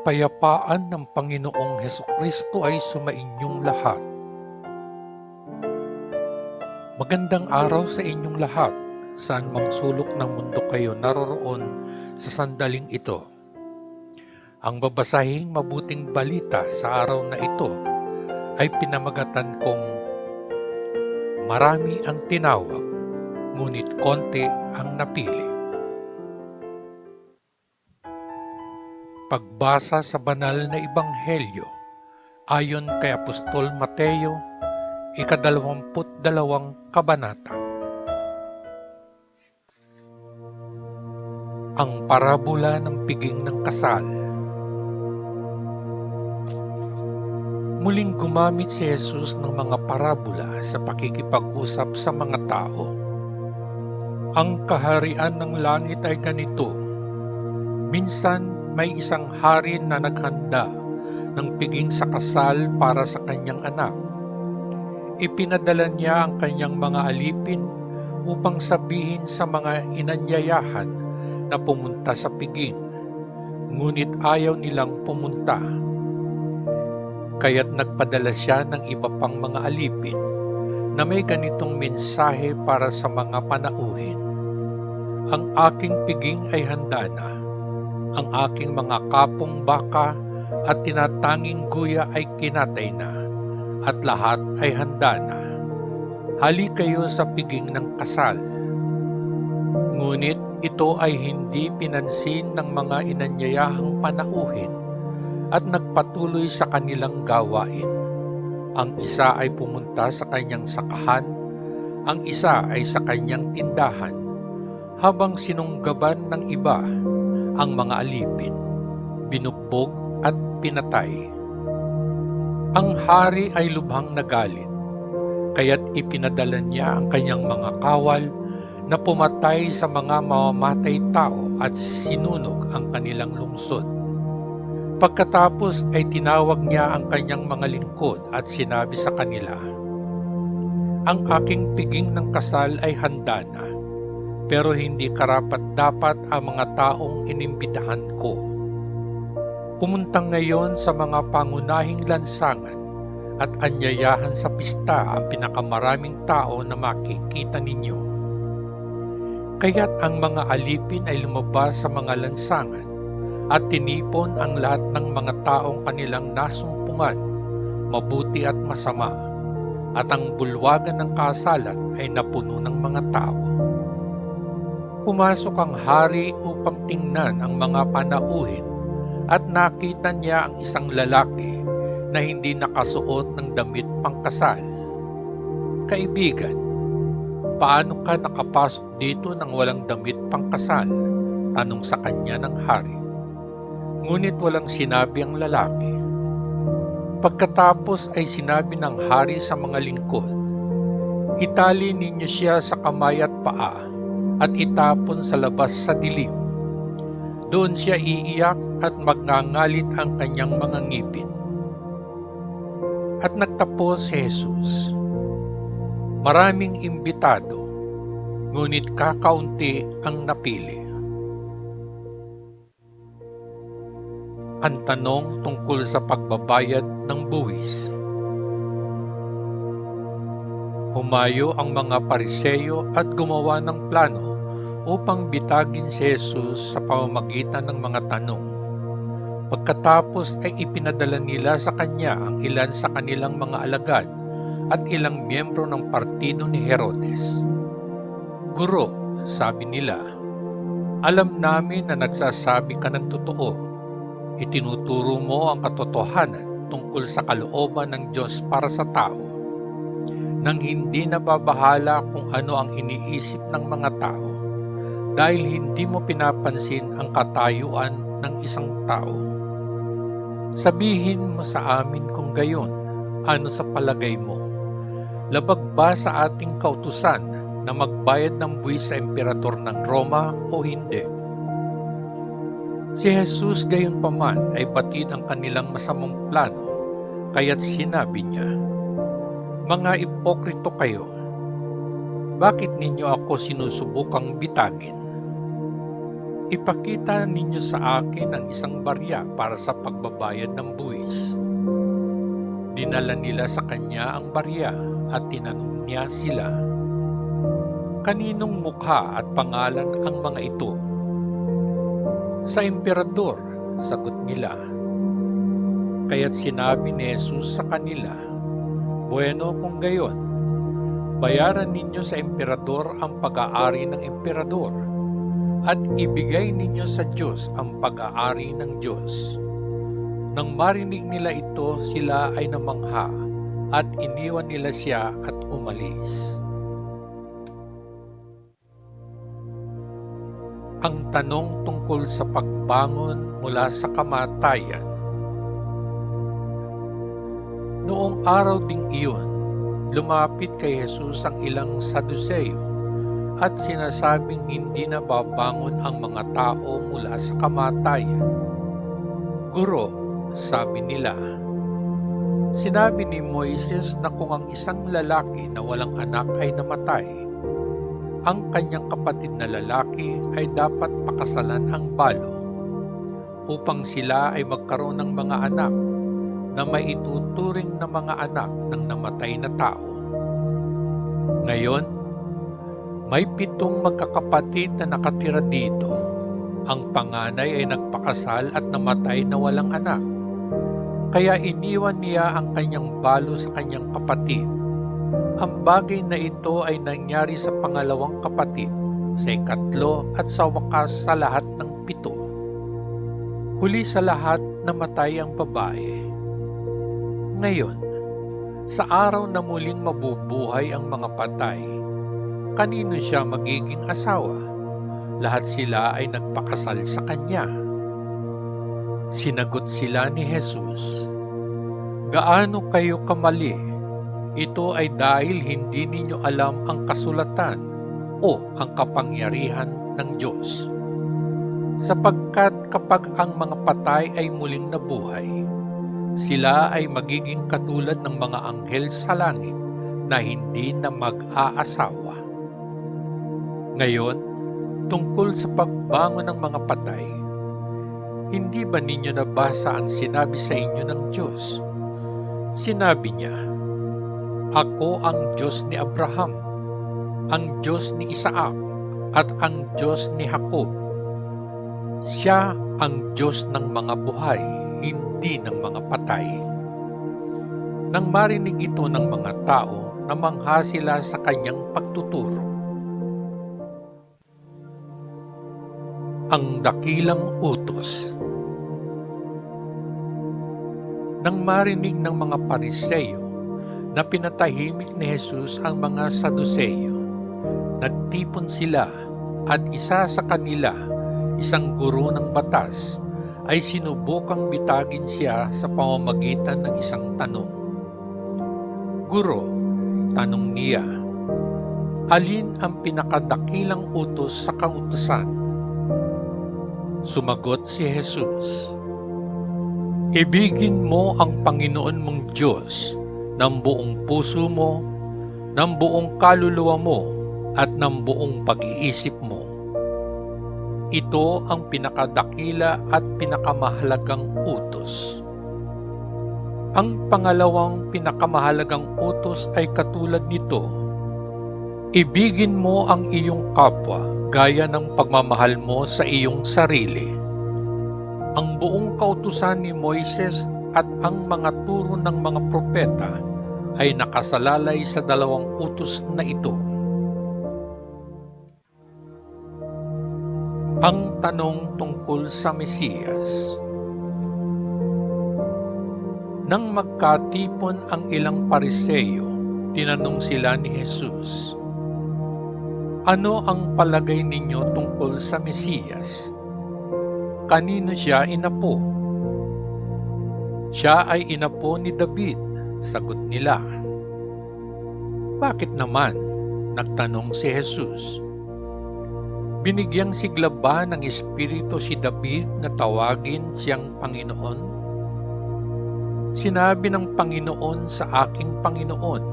kapayapaan ng Panginoong Hesukristo ay sumainyong lahat. Magandang araw sa inyong lahat, saan mang sulok ng mundo kayo naroroon sa sandaling ito. Ang babasahing mabuting balita sa araw na ito ay pinamagatan kong marami ang tinawag, ngunit konti ang napili. Pagbasa sa banal na ebanghelyo ayon kay Apostol Mateo, ika-22 kabanata. Ang parabola ng piging ng kasal. Muling gumamit si Jesus ng mga parabola sa pakikipag-usap sa mga tao. Ang kaharian ng langit ay ganito. Minsan may isang hari na naghanda ng piging sa kasal para sa kanyang anak. Ipinadala niya ang kanyang mga alipin upang sabihin sa mga inanyayahan na pumunta sa piging, ngunit ayaw nilang pumunta. Kaya't nagpadala siya ng iba pang mga alipin na may ganitong mensahe para sa mga panauhin. Ang aking piging ay handa na. Ang aking mga kapong baka at tinatanging guya ay kinatay na, at lahat ay handa na. Hali kayo sa piging ng kasal. Ngunit ito ay hindi pinansin ng mga inanyayahang panauhin at nagpatuloy sa kanilang gawain. Ang isa ay pumunta sa kanyang sakahan, ang isa ay sa kanyang tindahan, habang sinunggaban ng iba ang mga alipin, binugbog at pinatay. Ang hari ay lubhang nagalit, kaya't ipinadala niya ang kanyang mga kawal na pumatay sa mga mamamatay tao at sinunog ang kanilang lungsod. Pagkatapos ay tinawag niya ang kanyang mga lingkod at sinabi sa kanila, "Ang aking piging ng kasal ay handa na, pero hindi karapat-dapat ang mga taong inimbitahan ko. Pumunta ngayon sa mga pangunahing lansangan at anyayahan sa pista ang pinakamaraming tao na makikita ninyo." Kaya't ang mga alipin ay lumabas sa mga lansangan at tinipon ang lahat ng mga taong kanilang nasumpungan, mabuti at masama, at ang bulwagan ng kasalan ay napuno ng mga tao. Pumasok ang hari upang tingnan ang mga panauhin at nakita niya ang isang lalaki na hindi nakasuot ng damit pangkasal. "Kaibigan, paano ka nakapasok dito nang walang damit pangkasal?" tanong sa kanya ng hari. Ngunit walang sinabi ang lalaki. Pagkatapos ay sinabi ng hari sa mga lingkod, "Itali ninyo siya sa kamay at paa at itapon sa labas sa dilim. Doon siya iiyak at magngangalit ang kanyang mga ngipin." At nagtapos si Jesus. Maraming imbitado, ngunit kakaunti ang napili. Ang tanong tungkol sa pagbabayad ng buwis. Humayo ang mga Pariseyo at gumawa ng plano upang bitagin si Jesus sa pamamagitan ng mga tanong. Pagkatapos ay ipinadala nila sa kanya ang ilan sa kanilang mga alagad at ilang miyembro ng partido ni Herodes. "Guro," sabi nila, "alam namin na nagsasabi ka ng totoo. Itinuturo mo ang katotohanan tungkol sa kalooban ng Diyos para sa tao, nang hindi nababahala kung ano ang iniisip ng mga tao, dahil hindi mo pinapansin ang katayuan ng isang tao. Sabihin mo sa amin kung gayon, ano sa palagay mo? Labag ba sa ating kautusan na magbayad ng buwis sa emperador ng Roma o hindi?" Si Jesus gayunpaman ay batid ang kanilang masamang plano, kaya't sinabi niya, "Mga ipokrito kayo, bakit ninyo ako sinusubukang bitagin? Ipakita ninyo sa akin ang isang barya para sa pagbabayad ng buwis. Dinala nila sa kanya ang barya at tinanong niya sila, "Kaninong mukha at pangalan ang mga ito?" "Sa emperador," sagot nila. Kaya't sinabi ni Jesus sa kanila, "Bueno kung gayon, bayaran ninyo sa emperador ang pag-aari ng emperador, at ibigay ninyo sa Diyos ang pag-aari ng Diyos." Nang marinig nila ito, sila ay namangha at iniwan nila siya at umalis. Ang tanong tungkol sa pagbangon mula sa kamatayan. Noong araw ding iyon, lumapit kay Jesus ang ilang Saduseyo at sinasabing hindi na babangon ang mga tao mula sa kamatayan. "Guro," sabi nila, "sinabi ni Moises na kung ang isang lalaki na walang anak ay namatay, ang kanyang kapatid na lalaki ay dapat pakasalan ang balo, upang sila ay magkaroon ng mga anak na may ituturing na mga anak ng namatay na tao. Ngayon, may 7 magkakapatid na nakatira dito. Ang panganay ay nagpakasal at namatay na walang anak. Kaya iniwan niya ang kanyang balo sa kanyang kapatid. Ang bagay na ito ay nangyari sa pangalawang kapatid, sa ikatlo at sa wakas sa lahat ng 7. Huli sa lahat, namatay ang babae. Ngayon, sa araw na muling mabubuhay ang mga patay, kanino siya magiging asawa? Lahat sila ay nagpakasal sa kanya." Sinagot sila ni Jesus, "Gaano kayo kamali? Ito ay dahil hindi ninyo alam ang kasulatan o ang kapangyarihan ng Diyos. Sapagkat kapag ang mga patay ay muling nabuhay, sila ay magiging katulad ng mga anghel sa langit na hindi na mag-aasawa. Ngayon, tungkol sa pagbangon ng mga patay, hindi ba ninyo nabasa ang sinabi sa inyo ng Diyos? Sinabi niya, 'Ako ang Diyos ni Abraham, ang Diyos ni Isaac, at ang Diyos ni Jacob.' Siya ang Diyos ng mga buhay, hindi ng mga patay." Nang marinig ito ng mga tao, namangha sila sa kanyang pagtuturo. Ang dakilang utos. Nang marinig ng mga Pariseyo na pinatahimik ni Jesus ang mga Saduseyo, nagtipon sila at isa sa kanila, isang guro ng batas, ay sinubukang bitagin siya sa pamamagitan ng isang tanong. "Guro," tanong niya, "alin ang pinakadakilang utos sa kautusan?" Sumagot si Jesus, "Ibigin mo ang Panginoon mong Diyos ng buong puso mo, ng buong kaluluwa mo, at ng buong pag-iisip mo. Ito ang pinakadakila at pinakamahalagang utos. Ang pangalawang pinakamahalagang utos ay katulad nito: ibigin mo ang iyong kapwa gaya ng pagmamahal mo sa iyong sarili." Ang buong kautusan ni Moises at ang mga turo ng mga propeta ay nakasalalay sa 2 utos na ito. Ang tanong tungkol sa Mesiyas. Nang magkatipon ang ilang Pariseyo, tinanong sila ni Jesus, "Ano ang palagay ninyo tungkol sa Mesiyas? Kanino siya inapo?" "Siya ay inapo ni David," sagot nila. "Bakit naman?" nagtanong si Jesus. "Binigyang sigla ba ng Espiritu si David na tawagin siyang Panginoon? Sinabi ng Panginoon sa aking Panginoon,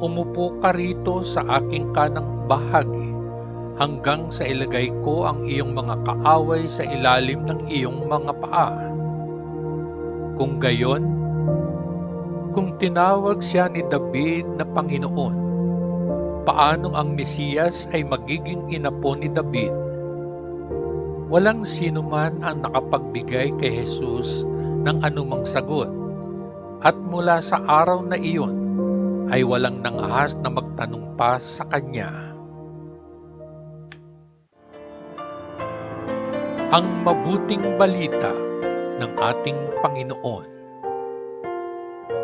'Umupo ka rito sa aking kanang bahagi hanggang sa ilagay ko ang iyong mga kaaway sa ilalim ng iyong mga paa. Kung gayon, kung tinawag siya ni David na Panginoon, paanong ang Mesiyas ay magiging inapo ni David? Walang sino man ang nakapagbigay kay Jesus ng anumang sagot, at mula sa araw na iyon ay walang nangahas na magtanong pa sa kanya. Ang mabuting balita ng ating Panginoon.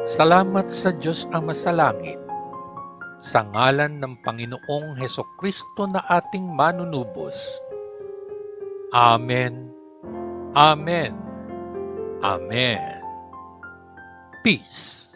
Salamat sa Diyos Ama sa langit, sa ngalan ng Panginoong Hesukristo na ating manunubos. Amen. Amen. Amen. Peace.